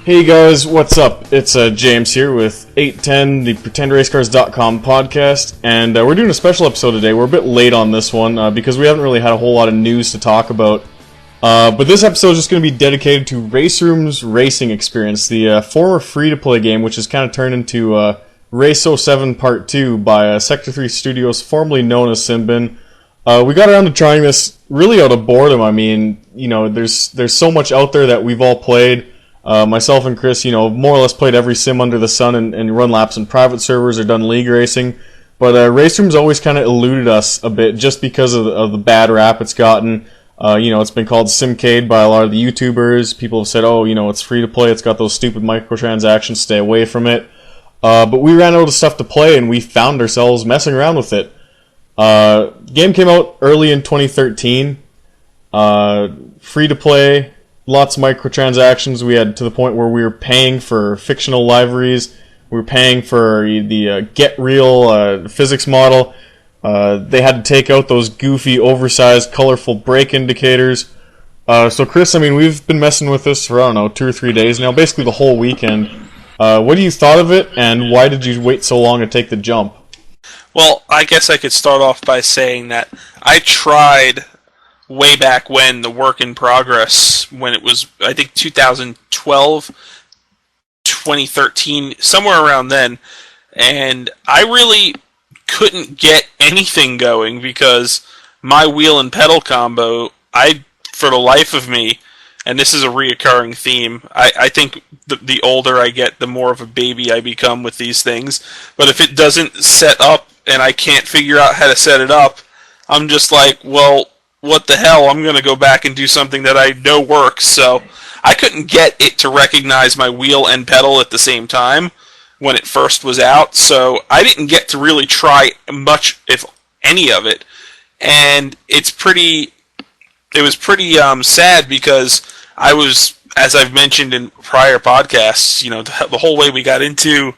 Hey guys, what's up? It's James here with 810, the PretendRaceCars.com podcast, and we're doing a special episode today. We're a bit late on this one because we haven't really had a whole lot of news to talk about. But this episode is just going to be dedicated to RaceRoom's Racing Experience, the former free-to-play game, which has kind of turned into Race07 Part 2 by Sector 3 Studios, formerly known as Simbin. We got around to trying this really out of boredom. I mean, you know, there's so much out there that we've all played. Myself and Chris, you know, more or less played every sim under the sun and run laps in private servers or done league racing. But RaceRoom's always kind of eluded us a bit just because of the bad rap it's gotten. You know, it's been called Simcade by a lot of the YouTubers. People have said, oh, you know, it's free to play. It's got those stupid microtransactions. Stay away from it. But we ran out of stuff to play and we found ourselves messing around with it. Game came out early in 2013. Free to play. Lots of microtransactions. We had to the point where we were paying for fictional liveries. We were paying for the Get Real physics model. They had to take out those goofy, oversized, colorful brake indicators. So Chris, I mean, we've been messing with this for, I don't know, 2 or 3 days now, basically the whole weekend. What do you thought of it, and why did you wait so long to take the jump? Well, I guess I could start off by saying that I tried way back when, the work in progress, when it was, I think, 2012, 2013, somewhere around then, and I really couldn't get anything going because my wheel and pedal combo, for the life of me, and this is a reoccurring theme, I think the older I get, the more of a baby I become with these things, but if it doesn't set up and I can't figure out how to set it up, I'm just like, well, what the hell, I'm going to go back and do something that I know works. So I couldn't get it to recognize my wheel and pedal at the same time when it first was out, so I didn't get to really try much, if any of it. And it was pretty sad because I was, as I've mentioned in prior podcasts, you know, the whole way we got into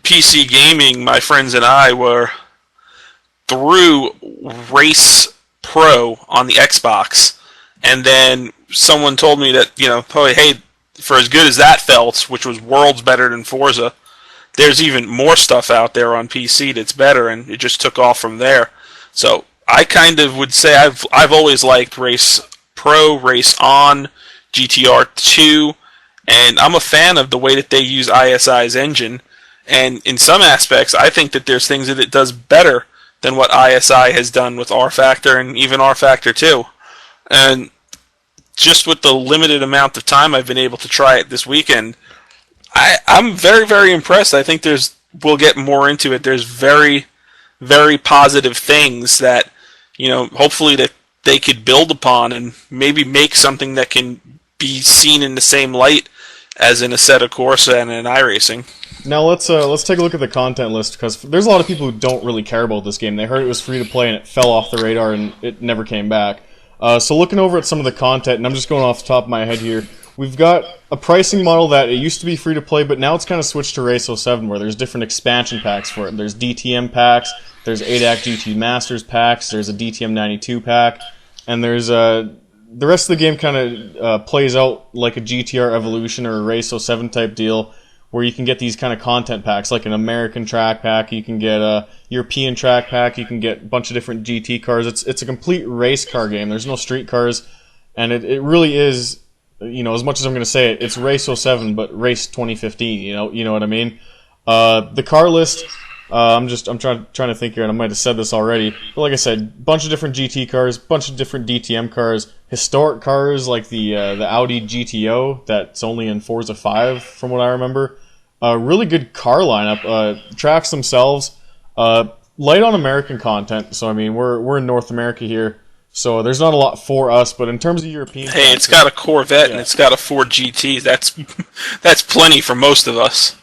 PC gaming, my friends and I were through Race Pro on the Xbox, and then someone told me that, you know, oh, hey, for as good as that felt, which was worlds better than Forza, there's even more stuff out there on PC that's better, and it just took off from there. So I kind of would say I've always liked Race Pro, Race On, GTR2, and I'm a fan of the way that they use ISI's engine, and in some aspects I think that there's things that it does better than what ISI has done with R-Factor and even R-Factor 2. And just with the limited amount of time I've been able to try it this weekend, I'm very, very impressed. I think we'll get more into it. There's very, very positive things that, you know, hopefully that they could build upon and maybe make something that can be seen in the same light as in Assetto Corsa and in iRacing. Now let's take a look at the content list, because there's a lot of people who don't really care about this game. They heard it was free to play and it fell off the radar and it never came back. So looking over at some of the content, and I'm just going off the top of my head here, we've got a pricing model that it used to be free to play, but now it's kind of switched to Race07, where there's different expansion packs for it. There's DTM packs, there's ADAC GT Masters packs, there's a DTM 92 pack, and there's the rest of the game kind of plays out like a GTR Evolution or a Race07 type deal, where you can get these kind of content packs, like an American track pack, you can get a European track pack, you can get a bunch of different GT cars. It's a complete race car game. There's no street cars, and it really is, you know, as much as I'm going to say it, it's Race07, but Race 2015, you know what I mean? The car list, I'm trying to think here, and I might have said this already, but like I said, bunch of different GT cars, bunch of different DTM cars, historic cars like the Audi GTO that's only in Forza 5 from what I remember. Really good car lineup. Tracks themselves, light on American content. So I mean, we're in North America here, so there's not a lot for us. But in terms of European, hey, it's got a Corvette and it's got a Ford GT. That's plenty for most of us.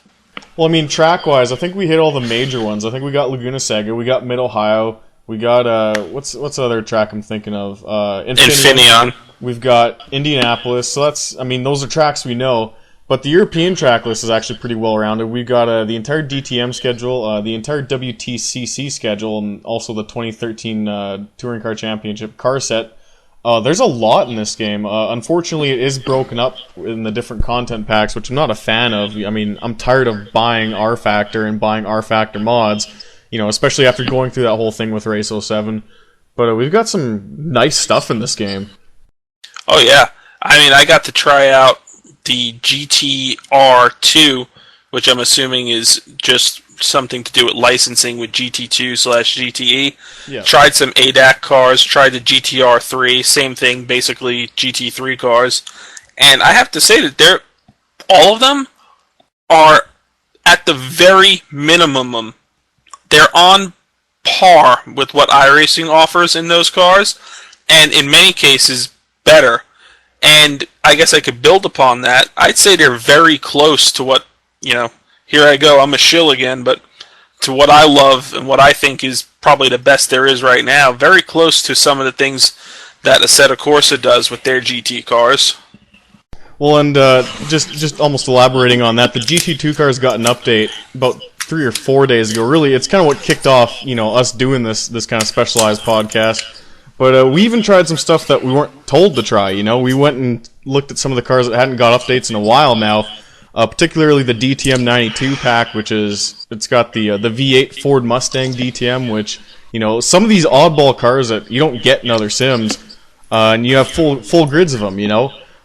Well, I mean, track-wise, I think we hit all the major ones. I think we got Laguna Seca, we got Mid-Ohio, we got what's the other track I'm thinking of? Infineon. We've got Indianapolis. So that's, I mean, those are tracks we know. But the European track list is actually pretty well-rounded. We've got the entire DTM schedule, the entire WTCC schedule, and also the 2013 Touring Car Championship car set. There's a lot in this game. Unfortunately, it is broken up in the different content packs, which I'm not a fan of. I mean, I'm tired of buying R-Factor and buying R-Factor mods, especially after going through that whole thing with Race 07. But we've got some nice stuff in this game. Oh, yeah. I mean, I got to try out the GTR2, which I'm assuming is just something to do with licensing with GT2/GTE. Yeah. Tried some ADAC cars, tried the GTR3, same thing, basically GT3 cars. And I have to say that all of them are at the very minimum. They're on par with what iRacing offers in those cars, and in many cases, better. And I guess I could build upon that. I'd say they're very close to what, here I go, I'm a shill again, but to what I love and what I think is probably the best there is right now, very close to some of the things that Assetto Corsa does with their GT cars. Well, and just almost elaborating on that, the GT2 cars got an update about 3 or 4 days ago. Really, it's kind of what kicked off, us doing this kind of specialized podcast. But we even tried some stuff that we weren't told to try, We went and looked at some of the cars that hadn't got updates in a while now, particularly the DTM 92 pack, it's got the V8 Ford Mustang DTM, which, some of these oddball cars that you don't get in other sims, and you have full grids of them,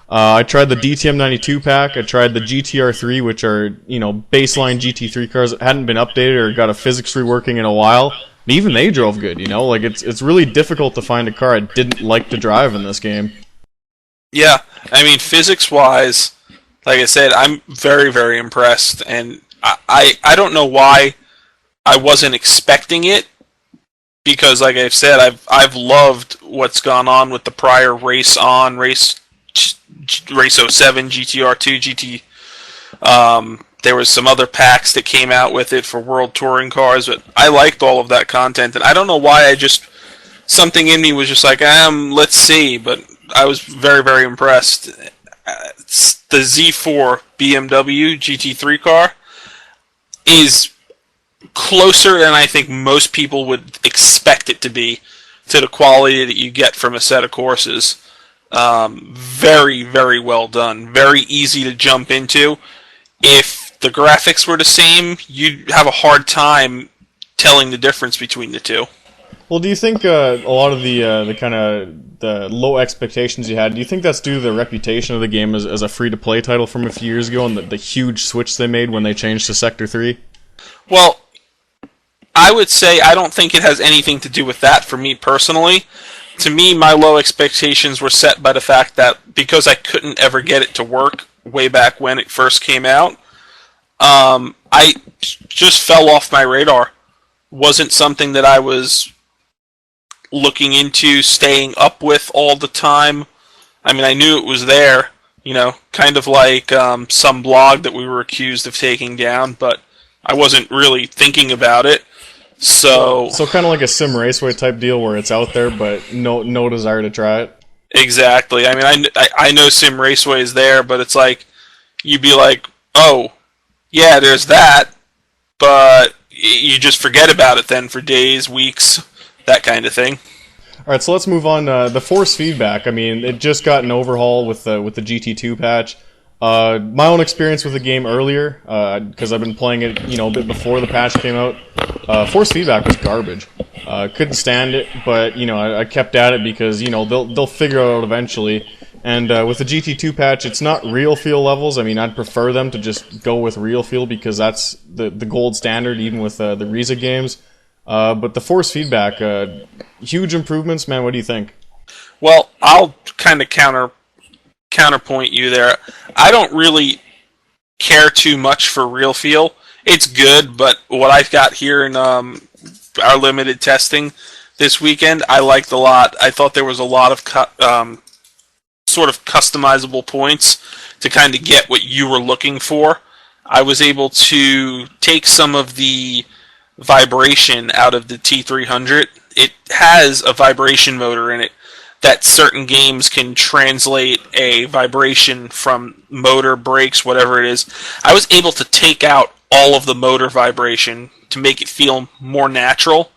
I tried the DTM 92 pack, I tried the GTR3, which are, baseline GT3 cars that hadn't been updated or got a physics reworking in a while. Even they drove good, it's really difficult to find a car I didn't like to drive in this game. Yeah, I mean, physics-wise, like I said, I'm very, very impressed, and I don't know why I wasn't expecting it, because like I've said, I've loved what's gone on with the prior Race 07, GTR2, there was some other packs that came out with it for World Touring cars, but I liked all of that content, and I don't know why something in me was just like, let's see, but I was very, very impressed. The Z4 BMW GT3 car is closer than I think most people would expect it to be to the quality that you get from Assetto Corsas. Very, very well done. Very easy to jump into. If the graphics were the same, you'd have a hard time telling the difference between the two. Well, do you think a lot of the kind of the low expectations you had, do you think that's due to the reputation of the game as a free-to-play title from a few years ago and the huge switch they made when they changed to Sector 3? Well, I would say I don't think it has anything to do with that for me personally. To me, my low expectations were set by the fact that because I couldn't ever get it to work way back when it first came out, I just fell off my radar. Wasn't something that I was looking into, staying up with all the time. I mean, I knew it was there, kind of like some blog that we were accused of taking down, but I wasn't really thinking about it. So kind of like a Sim Raceway type deal where it's out there, but no desire to try it. Exactly. I mean, I know Sim Raceway is there, but it's like you'd be like, oh, yeah, there's that, but you just forget about it then for days, weeks, that kind of thing. All right, so let's move on. The force feedback. I mean, it just got an overhaul with the GT2 patch. My own experience with the game earlier, because I've been playing it, a bit before the patch came out. Force feedback was garbage. Couldn't stand it, but I kept at it because they'll figure it out eventually. And with the GT2 patch, it's not real feel levels. I mean, I'd prefer them to just go with real feel because that's the gold standard, even with the Riza games. But the force feedback, huge improvements, man. What do you think? Well, I'll kind of counterpoint you there. I don't really care too much for real feel. It's good, but what I've got here in our limited testing this weekend, I liked a lot. I thought there was a lot of sort of customizable points to kind of get what you were looking for. I was able to take some of the vibration out of the T300. It has a vibration motor in it that certain games can translate a vibration from motor, brakes, whatever it is. I was able to take out all of the motor vibration to make it feel more natural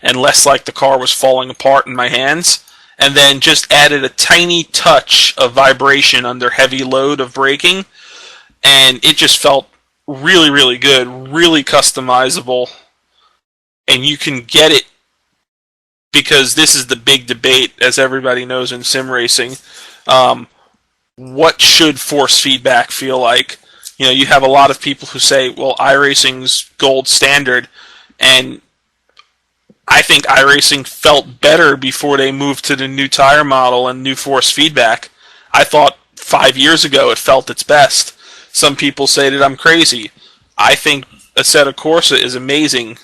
and less like the car was falling apart in my hands. and then just added a tiny touch of vibration under heavy load of braking, and it just felt really, really good, really customizable, and you can get it because this is the big debate, as everybody knows in sim racing. What should force feedback feel like? You know, you have a lot of people who say, well, iRacing's gold standard, and I think iRacing felt better before they moved to the new tire model and new force feedback. I thought 5 years ago it felt its best. Some people say that I'm crazy. I think Assetto Corsa is amazing.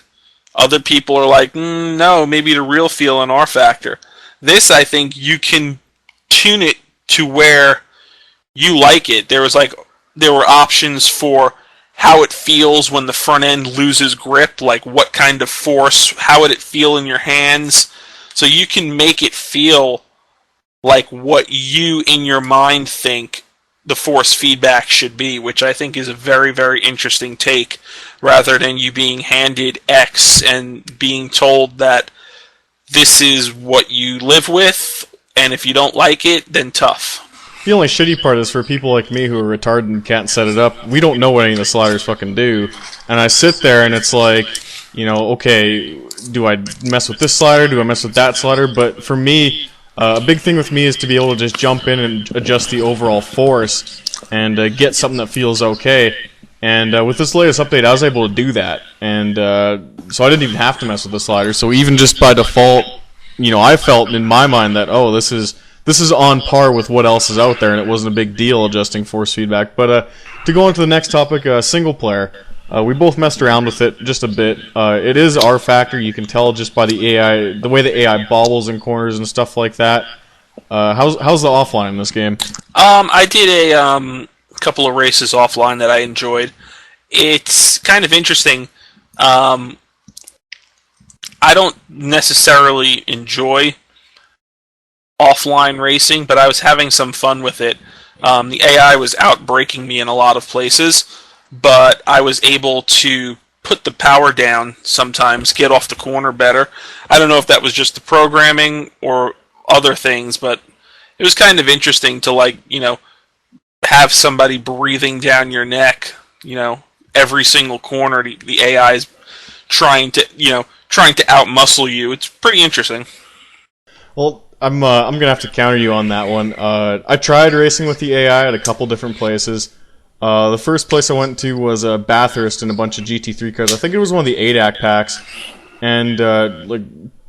Other people are like, no, maybe the real feel and R factor. This, I think, you can tune it to where you like it. There were options for how it feels when the front end loses grip, like what kind of force, how would it feel in your hands. So you can make it feel like what you in your mind think the force feedback should be, which I think is a very, very interesting take, rather than you being handed X and being told that this is what you live with, and if you don't like it, then tough. The only shitty part is for people like me who are retarded and can't set it up, we don't know what any of the sliders fucking do. And I sit there and it's like, you know, okay, do I mess with this slider? Do I mess with that slider? But for me, a big thing with me is to be able to just jump in and adjust the overall force and get something that feels okay. And with this latest update, I was able to do that. And so I didn't even have to mess with the slider. So even just by default, you know, I felt in my mind that, oh, this is on par with what else is out there, and it wasn't a big deal adjusting force feedback. But to go on to the next topic, single player, we both messed around with it just a bit. It is R factor. You can tell just by the AI, the way the AI bobbles in corners and stuff like that. How's the offline in this game? I did a couple of races offline that I enjoyed. It's kind of interesting. I don't necessarily enjoy offline racing, but I was having some fun with it. The AI was outbraking me in a lot of places, but I was able to put the power down sometimes, get off the corner better. I don't know if that was just the programming or other things, but it was kind of interesting to, like, you know, have somebody breathing down your neck, you know, every single corner. The AI is trying to outmuscle you. It's pretty interesting. Well, I'm gonna have to counter you on that one. I tried racing with the AI at a couple different places. The first place I went to was Bathurst in a bunch of GT3 cars. I think it was one of the ADAC packs. And like,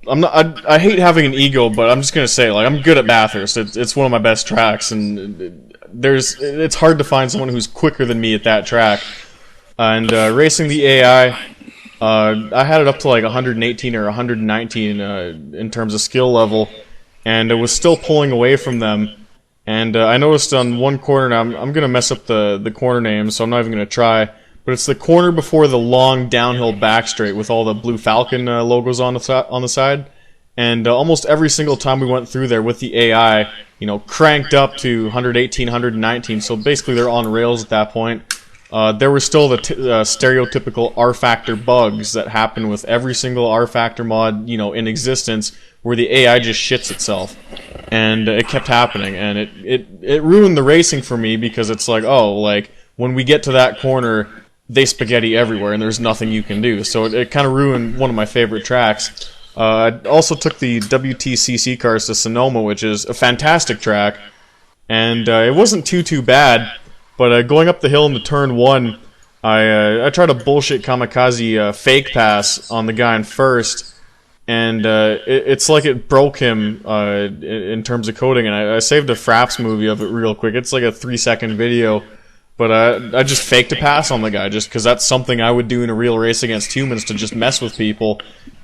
I hate having an ego, but I'm just gonna say, like, I'm good at Bathurst. It's one of my best tracks, and it's hard to find someone who's quicker than me at that track. And racing the AI, I had it up to like 118 or 119 in terms of skill level, and it was still pulling away from them. And I noticed on one corner, now I'm going to mess up the corner name, so I'm not even going to try, but it's the corner before the long downhill back straight with all the Blue Falcon logos on the side. And almost every single time we went through there with the AI, you know, cranked up to 118, 119, so basically they're on rails at that point. There were still the stereotypical R-Factor bugs that happen with every single R-Factor mod, you know, in existence, where the AI just shits itself. And it kept happening, and it ruined the racing for me, because it's like, oh, like, when we get to that corner, they spaghetti everywhere, and there's nothing you can do. So it kind of ruined one of my favorite tracks. I also took the WTCC cars to Sonoma, which is a fantastic track, and it wasn't too bad. But going up the hill into turn 1, I tried a bullshit kamikaze fake pass on the guy in first, and it's like it broke him in terms of coding. And I saved a Fraps movie of it real quick. It's like a 3-second video, but I just faked a pass on the guy just because that's something I would do in a real race against humans, to just mess with people.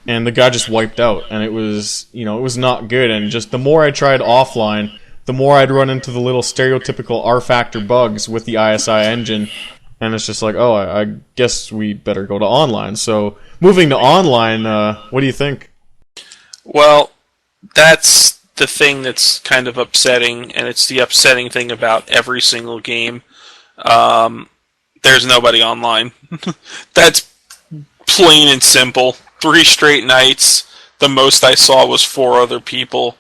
And the guy just wiped out, and it was, you know, it was not good. And just the more I tried offline, the more I'd run into the little stereotypical R-Factor bugs with the ISI engine, and it's just like, oh, I guess we better go to online. So, moving to online, what do you think? Well, that's the thing that's kind of upsetting, and it's the upsetting thing about every single game. There's nobody online. That's plain and simple. 3 straight nights. The most I saw was 4 other people.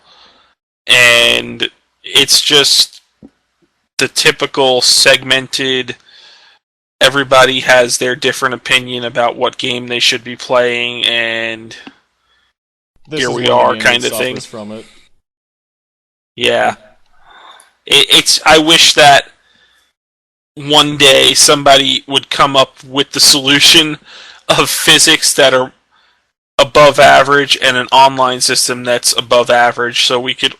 and it's just the typical segmented, everybody has their different opinion about what game they should be playing, and here we are kind of thing. From it. Yeah. It's. I wish that one day somebody would come up with the solution of physics that are above average and an online system that's above average, so we could.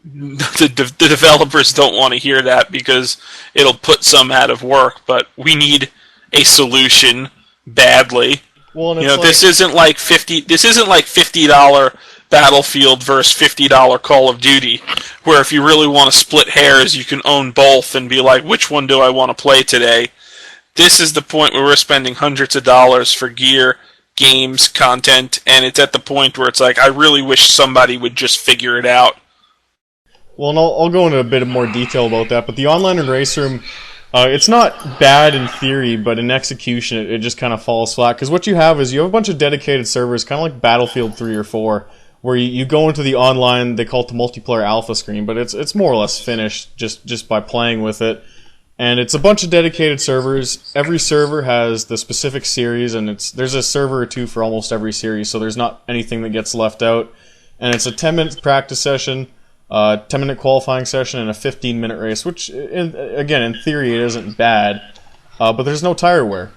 The developers don't want to hear that because it'll put some out of work, but we need a solution badly. Well, and this isn't like $50 Battlefield versus $50 Call of Duty, where if you really want to split hairs, you can own both and be like, which one do I want to play today? This is the point where we're spending hundreds of dollars for gear, games, content, and it's at the point where it's like, I really wish somebody would just figure it out. Well, and I'll go into a bit more detail about that, but the online and race room, it's not bad in theory, but in execution it just kind of falls flat, because what you have is you have a bunch of dedicated servers, kind of like Battlefield 3 or 4, where you go into the online, they call it the multiplayer alpha screen, but it's more or less finished just by playing with it. And it's a bunch of dedicated servers. Every server has the specific series, and there's a server or two for almost every series, so there's not anything that gets left out. And it's a 10-minute practice session, 10-minute qualifying session, and a 15-minute race, which, again, in theory, it isn't bad. But there's no tire wear.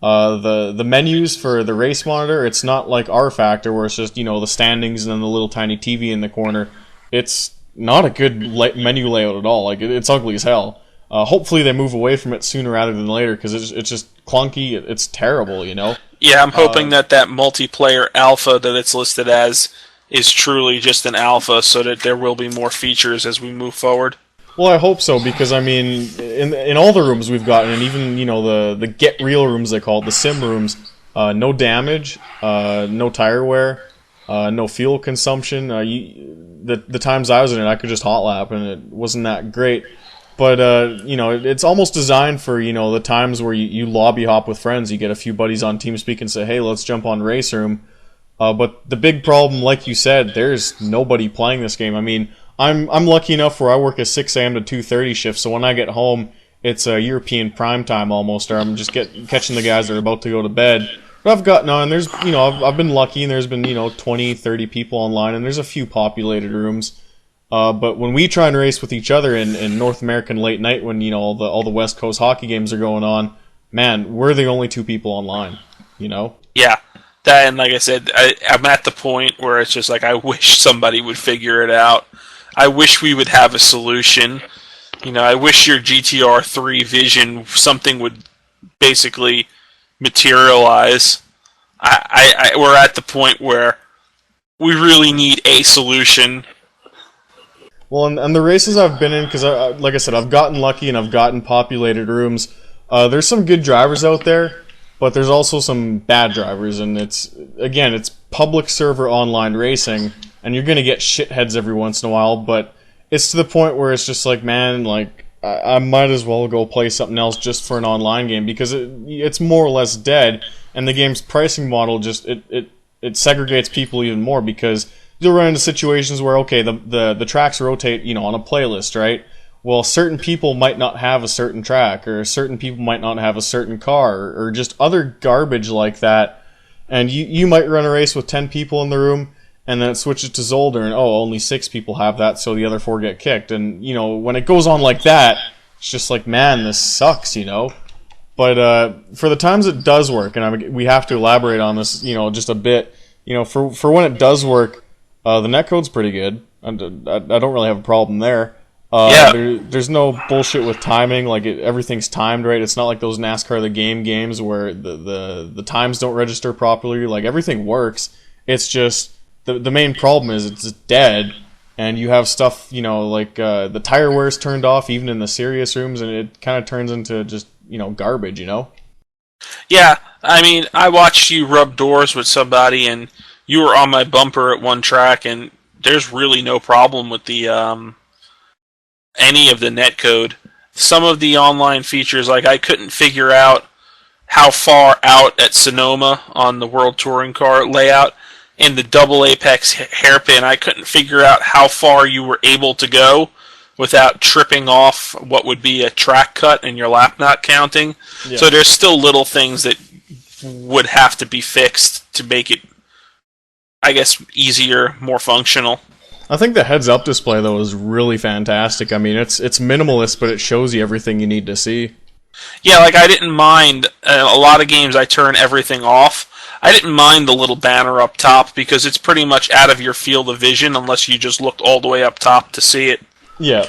The menus for the race monitor, it's not like R Factor, where it's just, the standings and then the little tiny TV in the corner. It's not a good menu layout at all. Like, it's ugly as hell. Hopefully they move away from it sooner rather than later, because it's just clunky. It's terrible, Yeah, I'm hoping that multiplayer alpha that it's listed as is truly just an alpha, so that there will be more features as we move forward. Well, I hope so, because, in all the rooms we've gotten, and even, the Get Real rooms, they call it, the sim rooms, no damage, no tire wear, no fuel consumption. The times I was in it, I could just hot lap, and it wasn't that great. But, it's almost designed for, the times where you lobby hop with friends. You get a few buddies on TeamSpeak and say, hey, let's jump on RaceRoom. But the big problem, like you said, there's nobody playing this game. I'm lucky enough where I work a 6 a.m. to 2:30 shift, so when I get home, it's a European prime time almost, or I'm just catching the guys that are about to go to bed. But I've gotten on, there's, I've been lucky, and there's been, 20, 30 people online, and there's a few populated rooms. But when we try and race with each other in North American late night, when, all the West Coast hockey games are going on, man, we're the only 2 people online, Yeah. That, and like I said, I'm at the point where it's just like, I wish somebody would figure it out. I wish we would have a solution. I wish your GTR 3 vision, something would basically materialize. We're at the point where we really need a solution. Well, and the races I've been in, because, like I said, I've gotten lucky and I've gotten populated rooms. There's some good drivers out there, but there's also some bad drivers, and it's public server online racing, and you're going to get shitheads every once in a while, but it's to the point where it's just like, man, like, I might as well go play something else just for an online game, because it's more or less dead, and the game's pricing model just, it segregates people even more, because you'll run into situations where, okay, the tracks rotate, on a playlist, right? Well, certain people might not have a certain track, or certain people might not have a certain car, or just other garbage like that. And you might run a race with 10 people in the room, and then it switches to Zolder, and only 6 people have that, so the other 4 get kicked. And, when it goes on like that, it's just like, man, this sucks, But for the times it does work, and we have to elaborate on this, just a bit, for when it does work, the netcode's pretty good. I don't really have a problem there. There's no bullshit with timing. Like, everything's timed right. It's not like those NASCAR the game games where the times don't register properly. Like, everything works. It's just the main problem is it's dead, and you have stuff, like the tire wear's turned off even in the serious rooms, and it kind of turns into just garbage. Yeah, I watched you rub doors with somebody, and you were on my bumper at one track, and there's really no problem with the any of the netcode. Some of the online features, like, I couldn't figure out how far out at Sonoma on the World Touring Car layout in the double apex hairpin, I couldn't figure out how far you were able to go without tripping off what would be a track cut and your lap not counting. Yeah. So there's still little things that would have to be fixed to make it, I guess, easier, more functional. I think the heads-up display, though, is really fantastic. I mean, it's minimalist, but it shows you everything you need to see. Yeah, like, I didn't mind. A lot of games I turn everything off. I didn't mind the little banner up top because it's pretty much out of your field of vision unless you just looked all the way up top to see it. Yeah.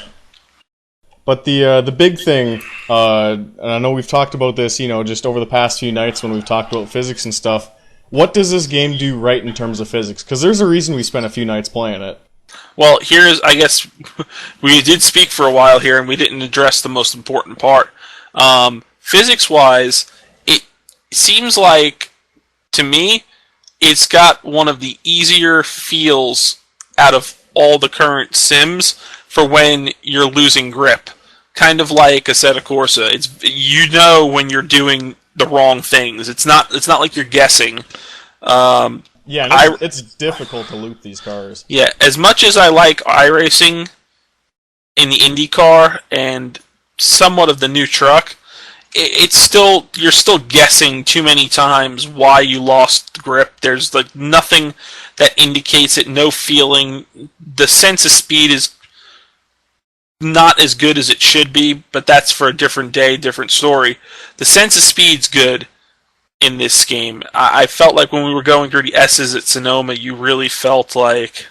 But the big thing, and I know we've talked about this, just over the past few nights when we've talked about physics and stuff, what does this game do right in terms of physics? Because there's a reason we spent a few nights playing it. Well, I guess, we did speak for a while here, and we didn't address the most important part. Physics-wise, it seems like, to me, it's got one of the easier feels out of all the current sims for when you're losing grip. Kind of like Assetto Corsa. When you're doing the wrong things. It's not like you're guessing. It's difficult to loop these cars. Yeah, as much as I like iRacing in the IndyCar and somewhat of the new truck, you're still guessing too many times why you lost grip. There's like nothing that indicates it, no feeling. The sense of speed is not as good as it should be, but that's for a different day, different story. The sense of speed's good in this game. I felt like when we were going through the S's at Sonoma, you really felt like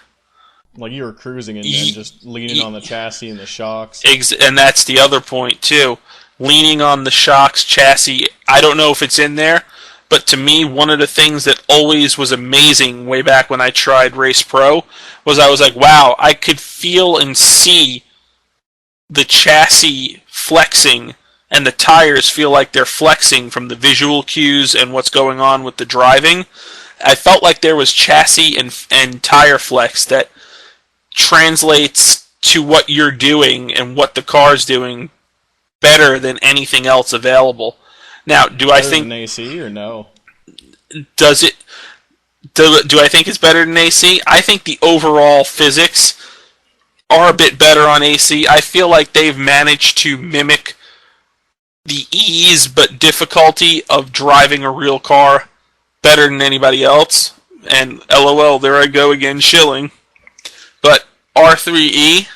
you were cruising and then just leaning on the chassis and the shocks. And that's the other point, too. Leaning on the shocks, chassis, I don't know if it's in there, but to me, one of the things that always was amazing way back when I tried Race Pro was I was like, wow, I could feel and see the chassis flexing, and the tires feel like they're flexing from the visual cues and what's going on with the driving. I felt like there was chassis and tire flex that translates to what you're doing and what the car's doing better than anything else available. Now, do I think than AC or no? Does it? Do I think it's better than AC? I think the overall physics are a bit better on AC. I feel like they've managed to mimic the ease but difficulty of driving a real car better than anybody else. And LOL, there I go again, Shilling. But R3E,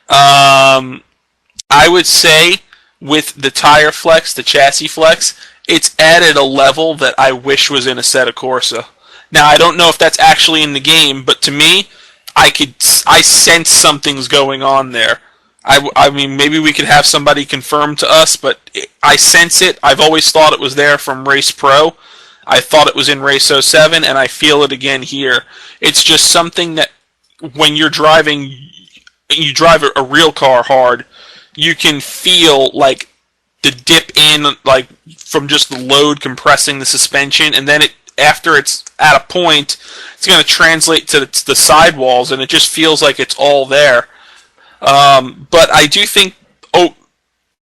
I would say with the tire flex, the chassis flex, it's added a level that I wish was in Assetto Corsa. Now, I don't know if that's actually in the game, but to me, I sense something's going on there. I mean, maybe we could have somebody confirm to us, but I sense it. I've always thought it was there from Race Pro. I thought it was in Race 07, and I feel it again here. It's just something that when you're driving, you drive a real car hard, you can feel like the dip in, like from just the load compressing the suspension, and then after it's at a point, it's going to translate to the sidewalls, and it just feels like it's all there. But I do think,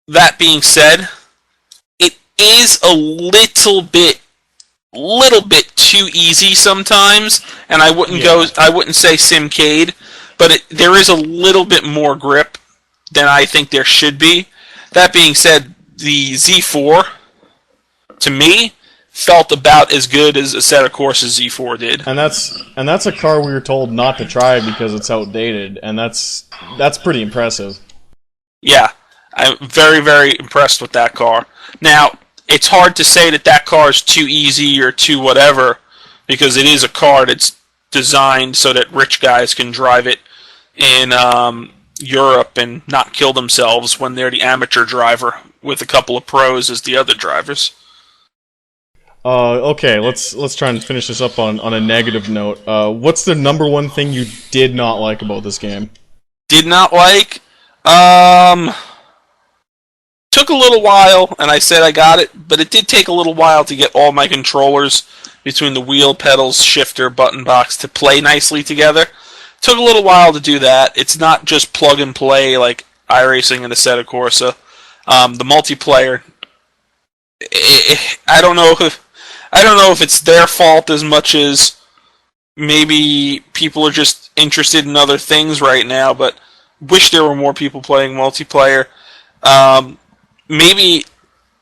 that being said, it is a little bit too easy sometimes, and I wouldn't say Simcade, but there is a little bit more grip than I think there should be. That being said, the Z4, to me, felt about as good as Assetto Corsa Z4 did. And that's a car we were told not to try because it's outdated, and that's pretty impressive. Yeah, I'm very, very impressed with that car. Now, it's hard to say that car is too easy or too whatever, because it is a car that's designed so that rich guys can drive it in Europe and not kill themselves when they're the amateur driver with a couple of pros as the other drivers. Okay, let's try and finish this up on a negative note. What's the number one thing you did not like about this game? Did not like? Took a little while, and I said I got it, but it did take a little while to get all my controllers between the wheel, pedals, shifter, button box to play nicely together. Took a little while to do that. It's not just plug and play like iRacing and Assetto Corsa. The multiplayer, I don't know if it's their fault as much as maybe people are just interested in other things right now, but wish there were more people playing multiplayer. Maybe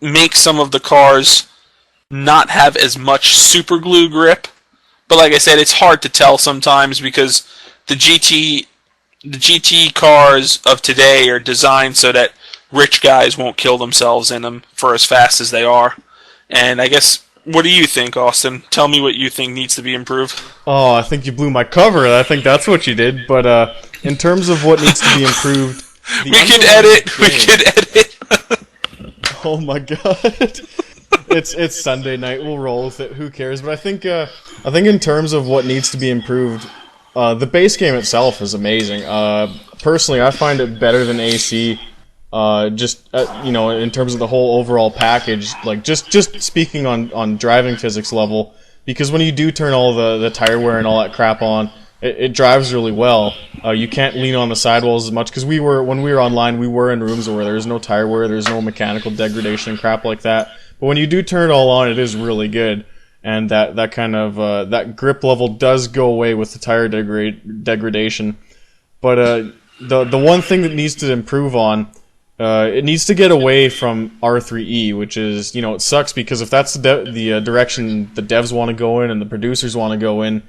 make some of the cars not have as much super glue grip. But like I said, it's hard to tell sometimes because the GT cars of today are designed so that rich guys won't kill themselves in them for as fast as they are. And I guess, what do you think, Austin? Tell me what you think needs to be improved. Oh, I think you blew my cover. I think that's what you did. But in terms of what needs to be improved... We could edit! Oh my god. It's Sunday night. We'll roll with it. Who cares? But I think in terms of what needs to be improved, the base game itself is amazing. Personally, I find it better than AC. In terms of the whole overall package, like just speaking on driving physics level, because when you do turn all the tire wear and all that crap on, it drives really well. You can't lean on the sidewalls as much, because when we were online, we were in rooms where there's no tire wear, there's no mechanical degradation and crap like that. But when you do turn it all on, it is really good, and that kind of that grip level does go away with the tire degradation. But the one thing that needs to improve on, it needs to get away from R3E, which is, it sucks, because if that's the direction the devs want to go in and the producers want to go in,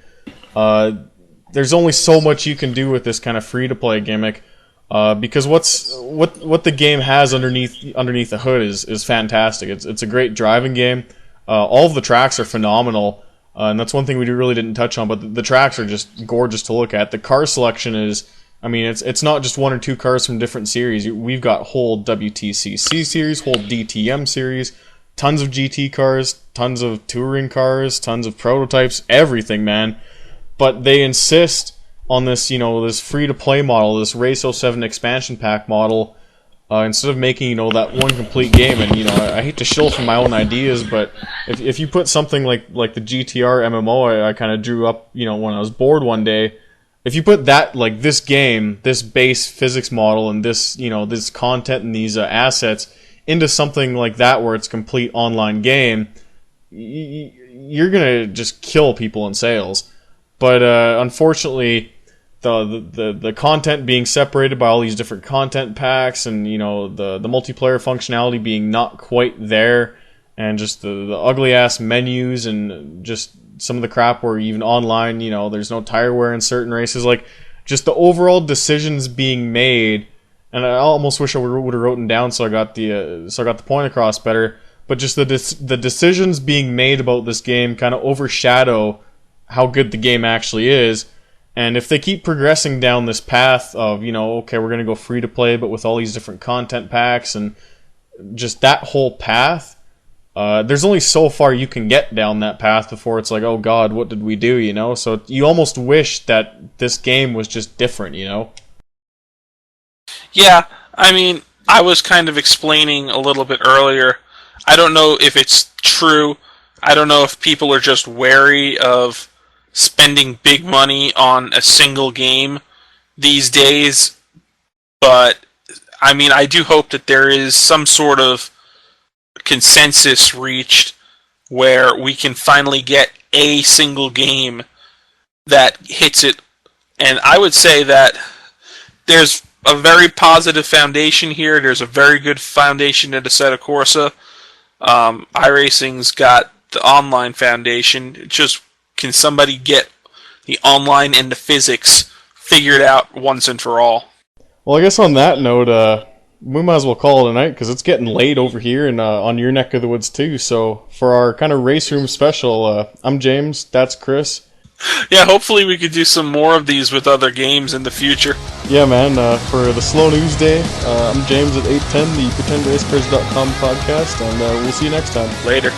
there's only so much you can do with this kind of free-to-play gimmick. Because what the game has underneath the hood is fantastic. It's a great driving game. All of the tracks are phenomenal, and that's one thing we really didn't touch on. But the tracks are just gorgeous to look at. The car selection is, it's not just one or two cars from different series. We've got whole WTCC series, whole DTM series, tons of GT cars, tons of touring cars, tons of prototypes, everything, man. But they insist on this, this free-to-play model, this Race 07 expansion pack model, instead of making, that one complete game. And, I hate to shill from my own ideas, but if you put something like the GTR MMO I kind of drew up, when I was bored one day, if you put that, like this game, this base physics model and this, this content and these assets into something like that where it's a complete online game, you're going to just kill people in sales. But unfortunately, the content being separated by all these different content packs, and the multiplayer functionality being not quite there, and just the ugly ass menus, and just some of the crap where even online, there's no tire wear in certain races, like just the overall decisions being made. And I almost wish I would have written down so I got the point across better. But just the decisions being made about this game kind of overshadow how good the game actually is. And if they keep progressing down this path of, okay, we're going to go free to play, but with all these different content packs and just that whole path, there's only so far you can get down that path before it's like, oh god, what did we do, So you almost wish that this game was just different, Yeah, I was kind of explaining a little bit earlier. I don't know if it's true. I don't know if people are just wary of spending big money on a single game these days, but I do hope that there is some sort of consensus reached where we can finally get a single game that hits it. And I would say that there's a very positive foundation here. There's a very good foundation at Assetto Corsa. iRacing's got the online foundation. It's just, can somebody get the online and the physics figured out once and for all? Well, I guess on that note, we might as well call it a night, because it's getting late over here and on your neck of the woods too. So for our kind of race room special, I'm James, that's Chris. Yeah, hopefully we could do some more of these with other games in the future. Yeah, man, for the Slow News Day, I'm James at 810, the PretendRacecars.com podcast, and we'll see you next time. Later.